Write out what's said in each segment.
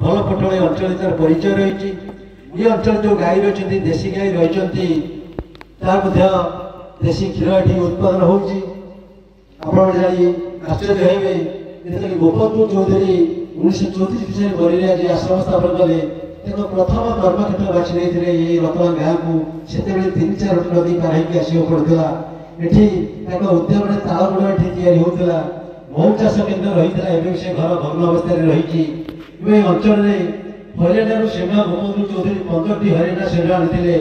भल पटल अंचल तार परिचय रही ये अंचल जो गाई रही देशी गाई रही देशी क्षीर ये उत्पादन होगी आश्चर्य हे गोपबंधु चौधरी 1934 मसीह गरी आज आश्रम स्थापन कले प्रथम कर्मक्षेत्र बाछी नहीं रतन गाँव को से 3-4 नदी पार होकर पड़ता ये उद्यम तालगुड़ या महू चाष केन्द्र रही से घर भग्न अवस्था रही अंचल हरियाणा सेना गोपबंधु चौधरी 15टी हरियाणा सेना आनी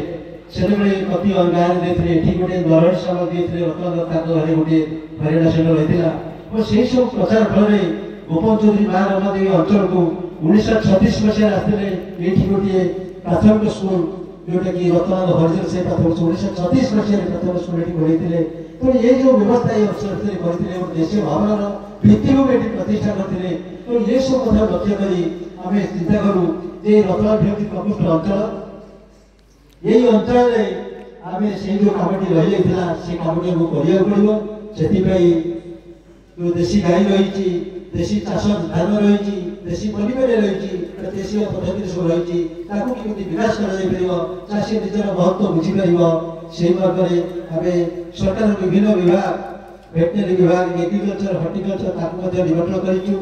से प्रति गाँव में ये गोटे नरहरी साल देते रतन घरे गोटे हरियाणा सेना रही और से सब प्रचार फल गोपबंधु चौधरी महारमादेवी अंचल को 1936 मसीह आसते ये गोटे प्राथमिक स्कूल जोटा कि रतन हरिजन से प्राथमिक 1936 मसीह प्राथमिक स्कूल पढ़े तो ये जो व्यवस्था ये अंचल करते देशीय भावनार भित्ति को प्रतिष्ठा करते तो ये सब कथा लक्ष्य करी आम चिंता करूँ जे रतन प्रकृष्ट अंचल यही अंचल आम से जो कामटी रही जाता से कामटी को करने पड़ो से जो देशी गाई रही देशी चाष धान रही देशी पनीपरिया रही देशी पद्धति सब रही केमी विकास चाषी निजर महत्व बुझीपर से मार्ग में सरकार विभिन्न विभाग भेटनेरी विभाग एग्रीकल्चर हर्टिकल्चर निमंत्रण करूँ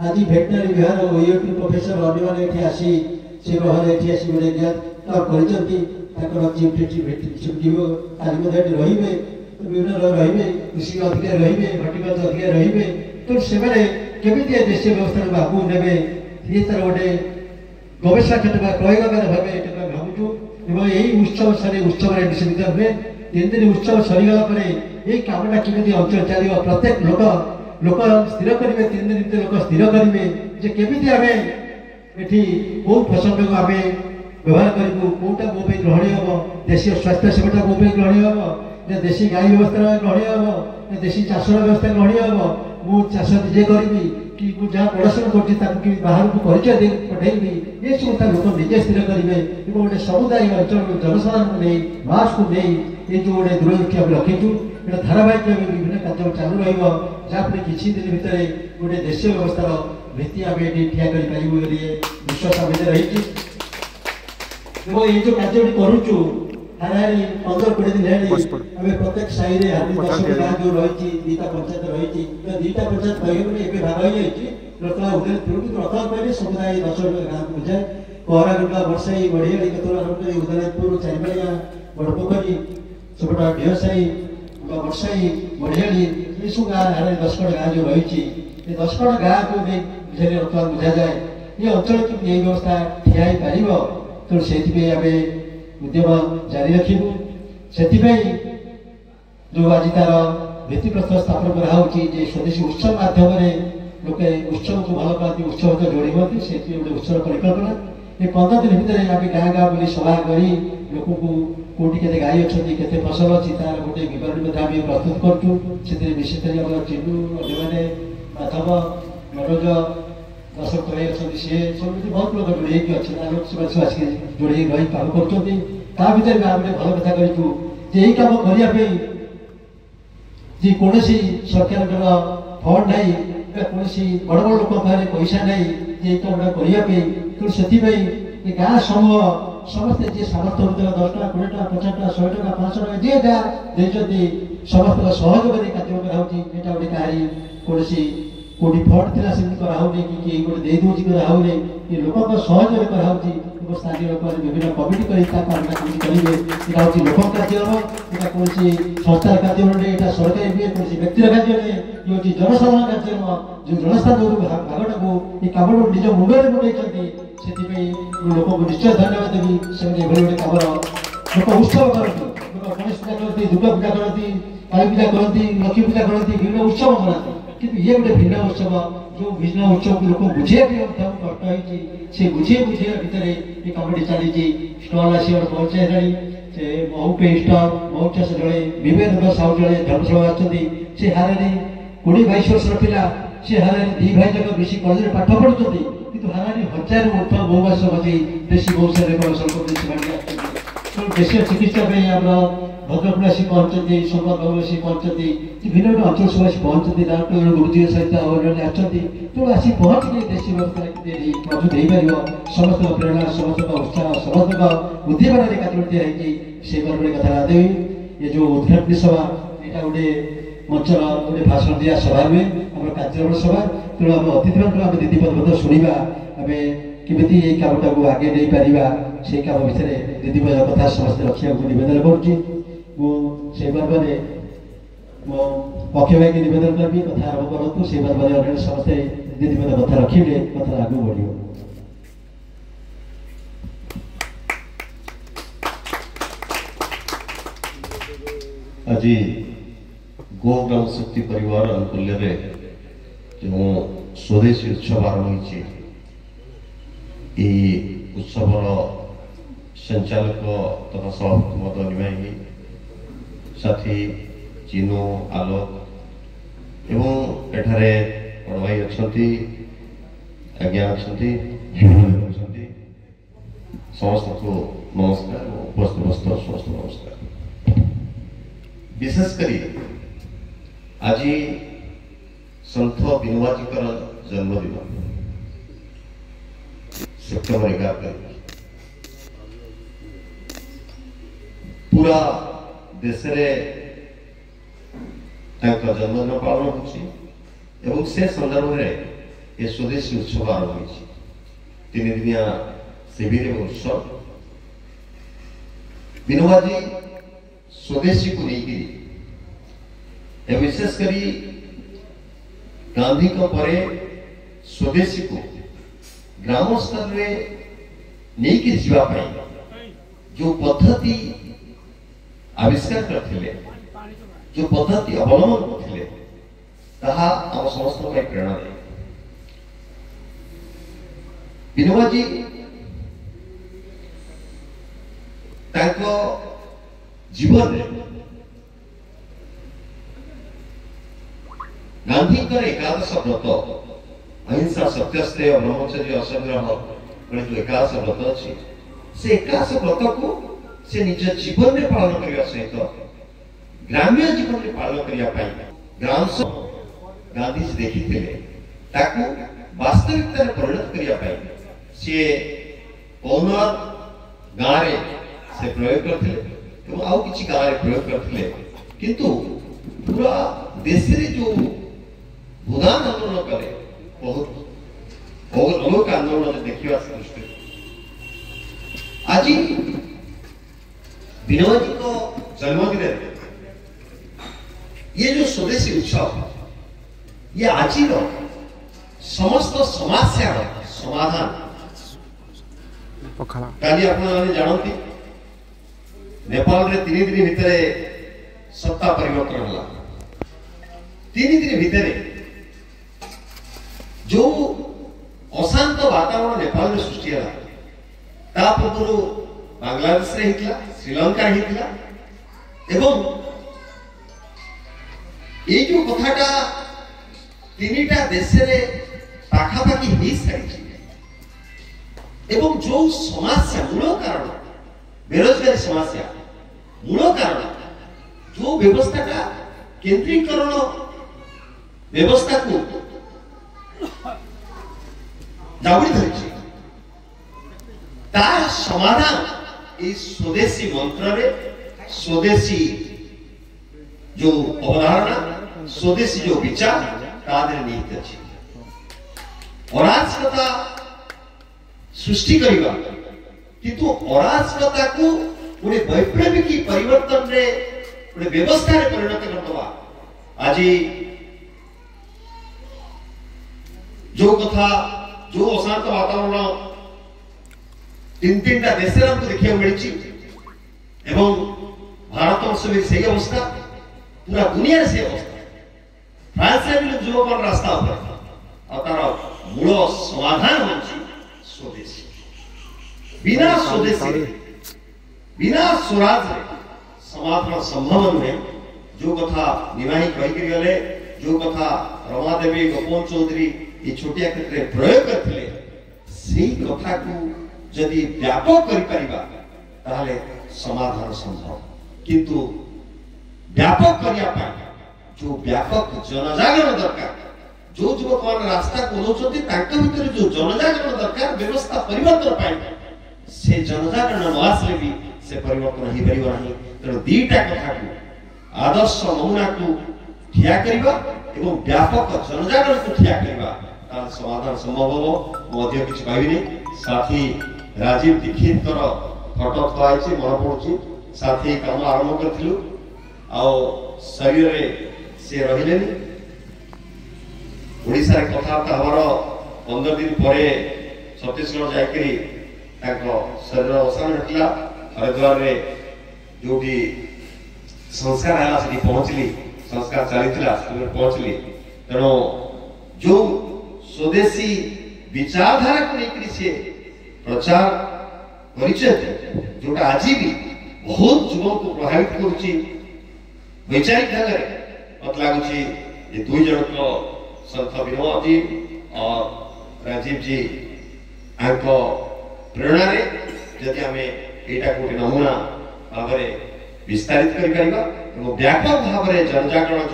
आज भेटनेरी विभाग ओएटी प्रोफेसर अन्य आसी से गहरे ये आसी गोटे ज्ञान कर रही विभिन्न रही कृषि अधिकारी रही हर्टिकल्चर अधिकारी रही तो से केमी देशीय व्यवस्था आगू ने ये तार गोटे गवेषणा क्षेत्र प्रयोगागार भाव भावुँ यही उत्सव सारे उत्सव निषेधित हुए 3 दिन उत्सव सरीगला ये कामटा केमी अंचल चलो प्रत्येक लोक स्थिर करेंगे 3 दिन भितर लोक स्थिर करेंगे केमी आम ये कौ फसल को आम व्यवहार करूँ कौटा मो ग्रहणीय हम देशीय स्वास्थ्य सेवाटा मो ग्रहणीय हम देशी गाई व्यवस्था ग्रहणीय हम देशी चाष व्यवस्था ग्रहणीय हम मु चाष निजे करी कि जहाँ प्रदर्शन कर बाहर को परिचय दे पठेबी ये सब लोक निजे स्थिर करेंगे गोटे समुदाय अंचल जनसाधारण को नहीं मास को नहीं ये जो गोटे दूरदृष्टि आम रखीचु ये धारावाहिक विभिन्न कार्य चालू रहा किसी दिन भितर गोटे देशीय व्यवस्था भित्ति आम ये ठिया कर विश्वास आम रही ये जो कार्य करुचु हाराहारी 15-20 दिन है प्रत्येक साई में हाथी 10 गाँव जो रही 2टा पंचायत रही 2टा पंचायत कहे भाग हो रतला उदयपुर कि रतला कहले समुदाय 10 गाँव को बुझाए कोहरागुंडा बरसाई बढ़िया उदयपुर चारिमाड़िया बड़पोखरी सेपटा ढेसाई बरसाई बढ़िया ये सब गाँव 10 गाँव जो रही 10 गाँव को बुझे रतला बुझा जाए ये अंचल की व्यवस्था ठिया पार तो से आम उद्यम जारी रखू से जो आज तार भित्तिप्रस्तर स्थापन कराई स्वदेशी उत्सव माध्यम लोके उत्सव को भल पाती उत्सव तो जोड़ी हुआ से गोटे उत्सव परिकल्पना ये 15 दिन भितर आम गाँ गाँ बुली सभा कर लोक को कौटी के गाई अच्छा के फसल अच्छी तार गोटे बरणी आम प्रस्तुत करूँ से विशेषकर चिन्नू अन्य माधव मनोज दर्शक तले अच्छा सी सब बहुत लोग जोड़ी अच्छे आसिक जोड़ी रही काम कर आम भल कथा करूँ यही काम करने कौन सरकार फंड नहीं कौन बड़ बड़ लोक पाखे पैसा नहीं ये काम करने तो से गाँ समूह समस्ते जी सामर्थ्य होता 10 टका 20 टका 50 टका 100 टका 500 टका जी जहाँ समस्त सहयोग कार्य कराई गोटे कहारी कौन कौटी फंड थी सेमती कराऊनी कि गोटे दे दूसरी कराऊनी ये लोक सहयोग कराऊँगी स्थानीय लोक विभिन्न कमिटी करेंगे यहाँ हूँ लोक कार्य यहाँ कौन संस्थार कार्य यहाँ सरकारी भी कौन व्यक्तिर कार्य ये हूँ जनसाधारण कार्य जो जनस्थान भागटा को ये कम निज मुंडे मुंडे से लोक को निश्चय धन्यवाद देवी से गोटे कम लोक उत्सव करती लोक गणेश पूजा करती दुर्गा पूजा करती काली पूजा करती लक्ष्मी पूजा करती विभिन्न उत्सव मनाती कि ये गोटे भिन्न उत्सव जो भिन्न उत्सव को लोक बुझे कष्ट से बुझे भितर ये कमिटी चली स्टल आस पहुंचाई से महू पे स्टल महू चाष जड़े विवेकानंद साहू जड़े धर्मशाला आछे हारे 20-22 वर्षर पिला से हारे 2 भाई जाक बेसी कॉलेज पाठ पढ़ुं कि हारे 1000 ऊर्ध बहु वर्ष बजे देशी बहुत सारे देशी चिकित्सा आम भद्रक आसी पहुँचती संवादबाबू आसी पहुँचती भिन्न भिन्न अंचल सब आसी पहुँचती गुरुजी सहित आसती तेणु आसी पहुँचिक देशी व्यवस्था मजबूत हो पार समस्त प्रेरणा समस्त उत्साह समस्त बुद्धिमान एकात्रित से कथा देवी ये जो उद्घाटन सभा यहाँ गोटे मंचर गोटे भाषण दिया सभा नुहे आम कार्यक्रम सभा तेणु आम अतिथि मान दीदीपद शुणा आम केमी ये कमटा को आगे नहीं पार से कम विषय दीदीपद कथा समस्त रखा नवेदन करुँचे बारे मो पक्ष भाई की नवेदन करी कथा आरम्भ करूँ से बारे समस्ते दीदीपद कथा रखिले कथा आगे बढ़ आज गो ग्राम शक्ति परिवार अनुकूल्य जो स्वदेशी उत्सव आरंभ उत्सव संचालक तथा सभापति मत निमाई साथी चिनु आलोक एवं एठारे बड़ भाई अच्छा आज्ञा अच्छा समस्त को नमस्कार उपस्थित समस्त नमस्कार। विशेषकर आज सन्थ विनोबाजी जन्मदिन सेप्टेम्बर 11 तारीख पूरा देश जन्मदिन पालन हो संदर्भ में ये स्वदेशी उत्सव आरंभ हो 3 दिनिया शिविर और उत्सव विनोबाजी स्वदेशी को लेकर विशेषकर गांधी को परे स्वदेशी को ग्राम स्तर में नहीं जावाई जो पद्धति आविष्कार करते जो पद्धति अवलंबन करते आम समस्त प्रेरणा दे विनोबाजी जीवन गांधी एकादश व्रत अहिंसा सत्यस्तेय ब्रह्मचर्य असंग्रह जो एकादश व्रत अच्छी से एकादश व्रत को से निज जीवन में पालन करने सहित ग्राम्य जीवन में पालन करने ग्राम गांधी जी देखी वास्तविकता परिणत करने सी कौनर गाँव से प्रयोग करते आउ किसी गाँव में प्रयोग करते किंतु पूरा देश जो भूदान आंदोलन कले बहुत अलोक आंदोलन देखा दृष्टि आज विनोबाजी को जन्मदिन ये जो स्वदेशी उत्सव ये आज समस्त समस्या समाधान काली आपने जानती नेपाल रे 3 दिन भितर सत्ता परिवर्तन होला 3 दिन भितर जो अशांत वातावरण नेपाल में सृष्टि है ता पूर्व बांग्लादेश रे हितला श्रीलंका हितला एवं ये जो कथाटा 3टा देश रे पाखापाखि ही सारी एवं जो समस्या मूल कारण बेरोजगारी समस्या मूल कारण जो व्यवस्था केंद्रीकरण व्यवस्था को जावड़ी धरी तार समाधान इस स्वदेशी मंत्र रे स्वदेशी जो अवधारणा स्वदेशी जो विचार तादरे निहित अछि अराजकता सृष्टि करिबा किंतु अराजकता को गोटे वैप्लविक परिवर्तन रे गोटे व्यवस्था रे परिणत करदवा आज जो कथा जो अशांत वातावरण 3-3टा देश हमको देखिए मिली एवं भारत वर्ष में सही अवस्था पूरा दुनिया से अवस्था फ्रांस रे भी जो पर रास्ता ऊपर और तार मूल समाधान होची स्वदेशी बिना स्वदेशी बिना स्वराज समाधान संभव नुहे जो कथा निमाही कही गले जो कथा रमादेवी गोपन चौधरी ये छोटिया क्षेत्र में प्रयोग करते से कथा को जदि व्यापक कर समाधान संभव किंतु व्यापक करने जो व्यापक जनजागरण दरकार जो युवक मान रास्ता को भीतर जो जनजागरण दरकार व्यवस्था परिवर्तन से जनजागरण न आसले भी से परिवर्तन हो पारिबो नहीं। तेणु दीटा कथा को आदर्श नमूना को ठिया करबा एवं व्यापक जनजागरण को ठिया करबा तार समाधान संभव हो मध्य किछ कहबिनी। साथी राजीव दीक्षित फटो थी मन पड़ुची साथी काम आरंभ करथिलु आ शरीर रे से रहिलेनी ओडिसा रे कथाबार्ता हमार 15 दिन परे छत्तीसगढ़ जाकरी ताको शरीर अवसान हटिला हरिद्वार रे जो भी संस्कार है से पहुंचली संस्कार चलीथिला से पहुंचली। तेणु जो स्वदेशी विचारधारा को लेकर से प्रचार परिचय जोटा आज भी बहुत युवक को प्रभावित करुच्ची वैचारिक ढंग से मत लगुच ये दुई जन को संत विनोद जी और राजीव जी आंको प्रेरणा रे जदि आमे एटा कोटे नमूना भाव विस्तारित करि परिबा एवं व्यापक भाव में जनजागरण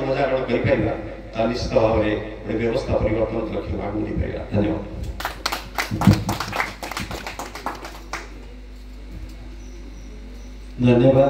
करि परिबा ता निश्चित भाव में व्यवस्था परिवर्तन लक्ष्य आगू नहीं पाएगा। धन्यवाद। धन्यवाद।